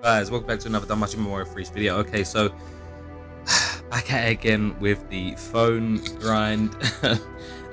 Guys, welcome back to another Danmachi Memoria Freese video. Okay, so back at it again with the phone grind.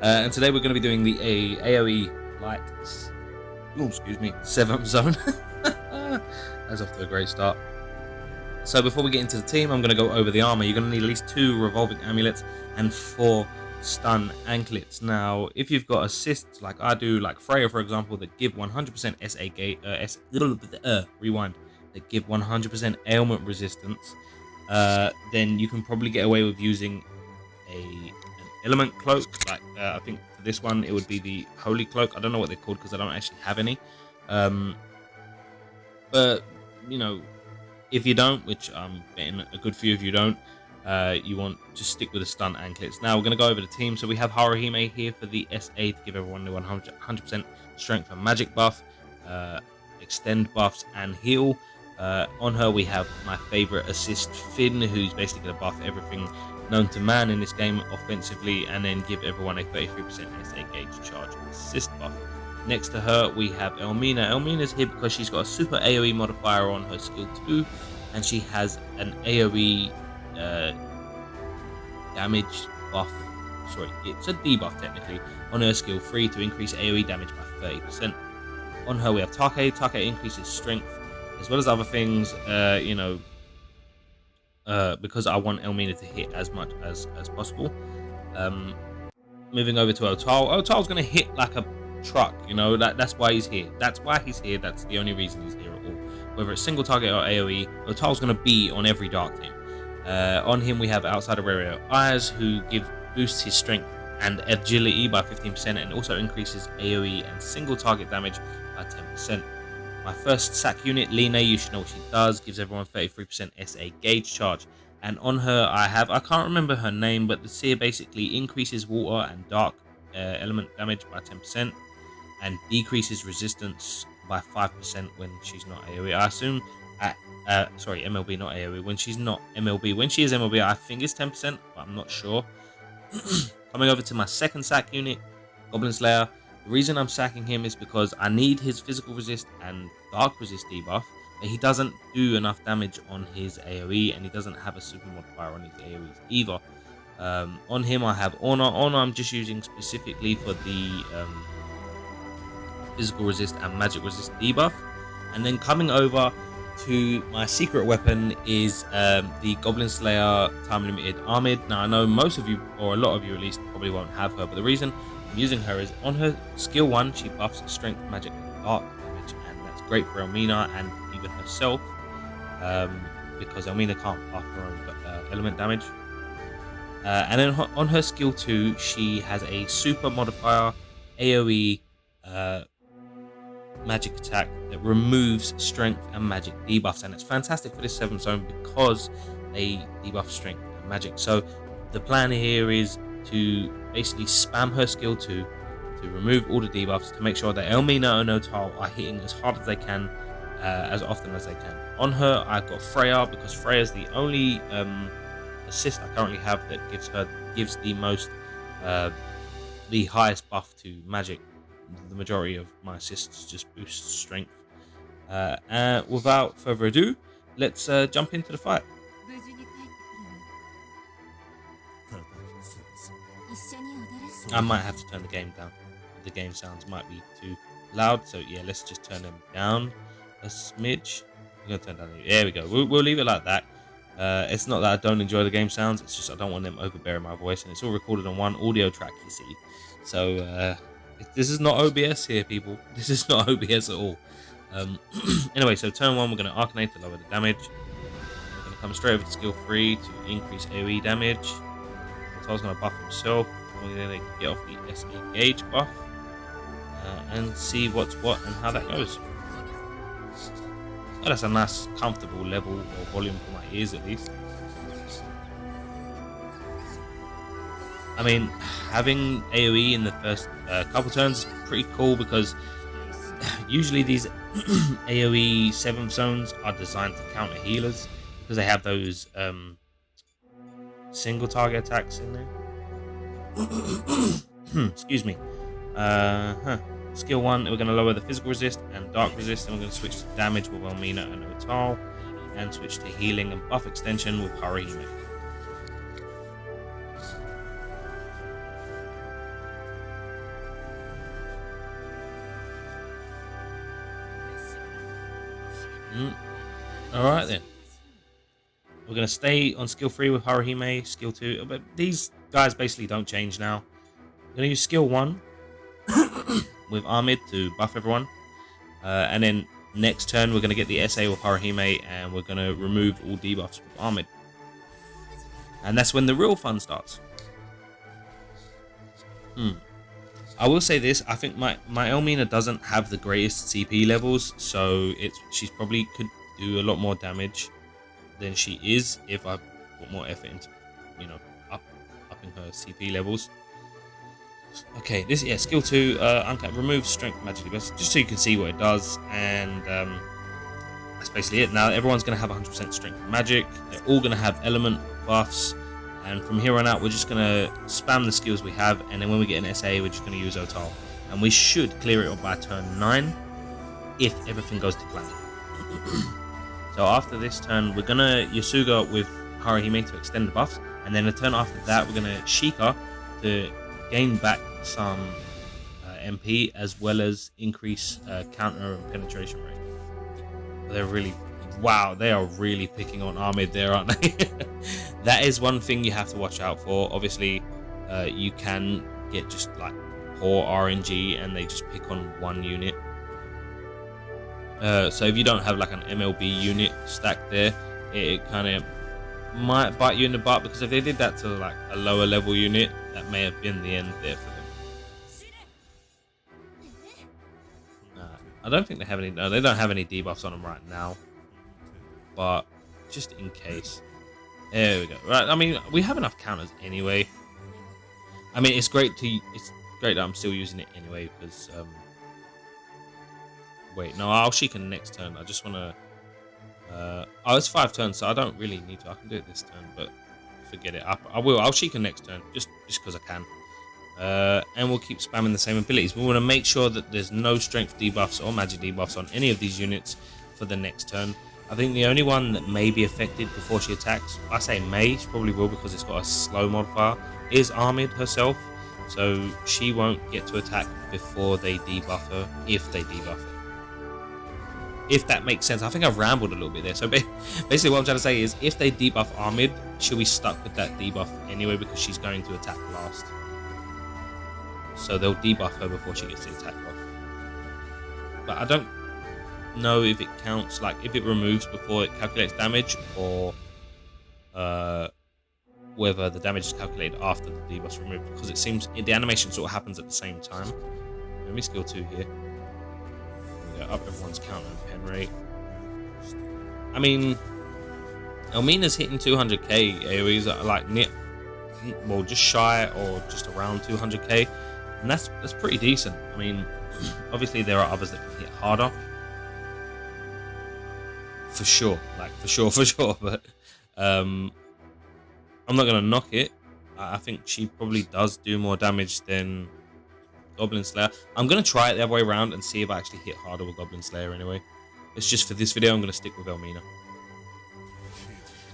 And today we're going to be doing the AoE light, oh, excuse me, 7th zone. That's off to a great start. So before we get into the team, I'm going to go over the armor. You're going to need at least 2 revolving amulets and 4 stun anklets. Now, if you've got assists like I do, like Freya for example, that give 100% SA gate, rewind, that give 100% ailment resistance, then you can probably get away with using an element cloak. Like I think for this one it would be the holy cloak. I don't know what they're called because I don't actually have any. But you know, if you don't, which I'm betting a good few of you don't, you want to stick with the stun anklets. Now we're going to go over the team. So we have Haruhime here for the SA to give everyone the 100% strength and magic buff, extend buffs and heal. On her we have my favorite assist, Finn, who's basically going to buff everything known to man in this game offensively, and then give everyone a 33% SA gauge charge assist buff. Next to her we have Elmina. Elmina's here because she's got a super AoE modifier on her skill 2, and she has an AoE damage buff, sorry, it's a debuff technically, on her skill 3 to increase AoE damage by 30%. On her we have Take. Take increases strength as well as other things, because I want Elmina to hit as much as possible. Moving over to Otal. Otal's going to hit like a truck, you know, that's why he's here. That's why he's here. That's the only reason he's here at all. Whether it's single target or AoE, Otal's going to be on every dark team. On him we have Outside of Rare Eyes, who boosts his strength and agility by 15% and also increases AoE and single target damage by 10%. My first sack unit, Lina, you should know what she does, gives everyone 33% SA gauge charge. And on her I can't remember her name, but the Seer basically increases water and dark element damage by 10% and decreases resistance by 5% when she's not AoE. I assume sorry, MLB, not AoE. When she's not MLB, when she is MLB, I think it's 10%, but I'm not sure. Coming over to my second sack unit, Goblin Slayer. The reason I'm sacking him is because I need his physical resist and dark resist debuff, but he doesn't do enough damage on his AoE, and he doesn't have a super modifier on his AoEs either. On him I have Honor. Honor I'm just using specifically for the physical resist and magic resist debuff. And then coming over to my secret weapon is the Goblin Slayer time limited Armid. Now I know most of you, or a lot of you at least, probably won't have her, but the reason I'm using her is on her skill 1 she buffs strength, magic and dark damage, and that's great for Elmina and even herself, because Elmina can't buff her own element damage. And then on her skill 2 she has a super modifier AoE magic attack that removes strength and magic debuffs, and it's fantastic for this 7th zone because they debuff strength and magic. So the plan here is to basically spam her skill 2 to remove all the debuffs, to make sure that Elmina and Otal are hitting as hard as they can, as often as they can. On her I've got Freya, because Freya's the only assist I currently have that gives the most the highest buff to magic. The majority of my assists just boost strength. Without further ado, let's jump into the fight. I might have to turn the game down. The game sounds might be too loud, so yeah, let's just turn them down a smidge. We're gonna turn down. There we go. We'll leave it like that. It's not that I don't enjoy the game sounds, it's just I don't want them overbearing my voice, and it's all recorded on one audio track, you see. So this is not OBS here, people. This is not OBS at all. Anyway, so turn 1 we're going to Arcanate to lower the damage. We're going to come straight over to skill 3 to increase AoE damage. Otal's going to buff himself. We're going to get off the SA gauge buff and see what's what and how that goes. Oh, that's a nice comfortable level or volume for my ears at least. I mean, having AoE in the first couple turns is pretty cool, because usually these AoE 7th zones are designed to counter healers, because they have those single target attacks in there. Excuse me. Skill 1, we're going to lower the physical resist and dark resist, and we're going to switch to damage with Elmina and Otal. and switch to healing and buff extension with Haruhime. Alright then. We're going to stay on skill 3 with Haruhime, skill 2, but these guys basically don't change now. I'm going to use skill 1 with Ahmed to buff everyone. And then next turn we're going to get the SA with Haruhime and we're going to remove all debuffs with Ahmed. And that's when the real fun starts. I will say this, I think my Elmina doesn't have the greatest CP levels, so she's probably could do a lot more damage than she is if I put more effort into, you know, upping her CP levels. Okay, this, yeah, skill 2, remove strength magically, just so you can see what it does, and that's basically it. Now everyone's going to have 100% strength magic, they're all going to have element buffs, and from here on out we're just going to spam the skills we have, and then when we get an SA we're just going to use Otal, and we should clear it up by turn 9 if everything goes to plan. So after this turn we're going to Yasuga with Haruhime to extend the buffs, and then the turn after that we're going to Sheikah to gain back some MP as well as increase counter and penetration rate. They're really, wow, they are really picking on Ahmed there, aren't they? That is one thing you have to watch out for. Obviously, you can get just like poor RNG and they just pick on one unit. So if you don't have like an MLB unit stacked there, it kind of might bite you in the butt, because if they did that to like a lower level unit, that may have been the end there for them. I don't think they have any. No, they don't have any debuffs on them right now, but just in case. There we go. Right. I mean, we have enough counters anyway. I mean, it's great that I'm still using it anyway, because wait, no, I'll Sheikah next turn. I just want to. Oh, it's 5 turns, so I don't really need to. I can do it this turn, but forget it. I will. I'll Sheikah next turn, just because I can. And we'll keep spamming the same abilities. We want to make sure that there's no strength debuffs or magic debuffs on any of these units for the next turn. I think the only one that may be affected before she attacks, I say may, she probably will because it's got a slow modifier, is Ahmed herself. So she won't get to attack before they debuff her, if they debuff her. If that makes sense. I think I've rambled a little bit there. So basically what I'm trying to say is, if they debuff Ahmed, she'll be stuck with that debuff anyway because she's going to attack last. So they'll debuff her before she gets the attack buff. But I don't know if it counts, like if it removes before it calculates damage, or whether the damage is calculated after the debuff's removed, because it seems the animation sort of happens at the same time. Let me skill 2 here. Up everyone's counter and pen rate. I mean, Elmina's hitting 200k AoEs are like near, well, just shy or just around 200k, and that's pretty decent. I mean, obviously there are others that can hit harder, for sure, but I'm not gonna knock it. I think she probably does do more damage than Goblin Slayer. I'm going to try it the other way around and see if I actually hit harder with Goblin Slayer anyway. It's just for this video, I'm going to stick with Elmina.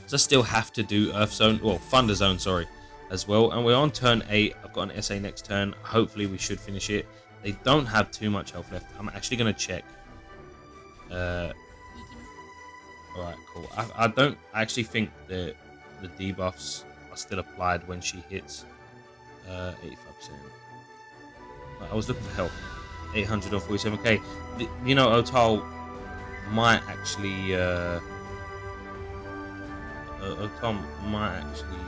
So I still have to do Earth Zone, well, Thunder Zone, sorry, as well. And we're on turn 8. I've got an SA next turn. Hopefully we should finish it. They don't have too much health left. I'm actually going to check. Alright, cool. I don't actually think that the debuffs are still applied when she hits 85%. I was looking for help. 800 or 47k. You know, Otal might actually. Otal might actually.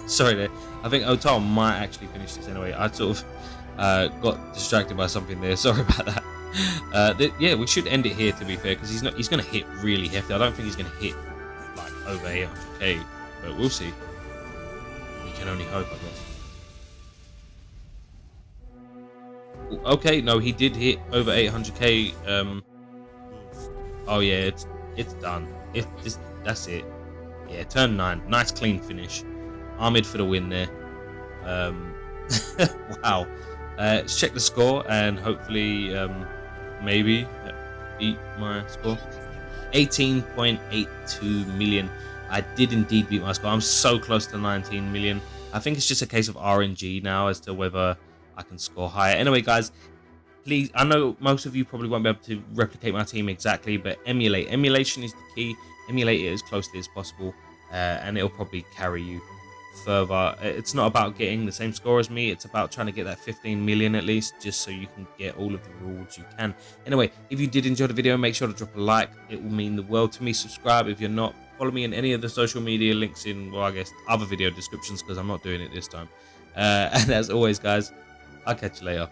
Sorry, there. I think Otal might actually finish this anyway. I sort of got distracted by something there. Sorry about that. Yeah, we should end it here, to be fair, because he's going to hit really hefty. I don't think he's going to hit like over 800k, but we'll see. Can only hope, I guess. Okay, no, he did hit over 800k. Oh yeah, it's done. That's it. Yeah, turn 9. Nice clean finish. Ahmed for the win there. Wow. Let's check the score and hopefully maybe beat my score. 18.82 million. I did indeed beat my score. I'm so close to 19 million. I think it's just a case of RNG now as to whether I can score higher. Anyway, guys, please, I know most of you probably won't be able to replicate my team exactly, but emulate. Emulation is the key. Emulate it as closely as possible, and it'll probably carry you further. It's not about getting the same score as me. It's about trying to get that 15 million at least, just so you can get all of the rewards you can. Anyway, if you did enjoy the video, make sure to drop a like. It will mean the world to me. Subscribe if you're not. Follow me in any of the social media links in, well, I guess, other video descriptions, because I'm not doing it this time. And as always, guys, I'll catch you later.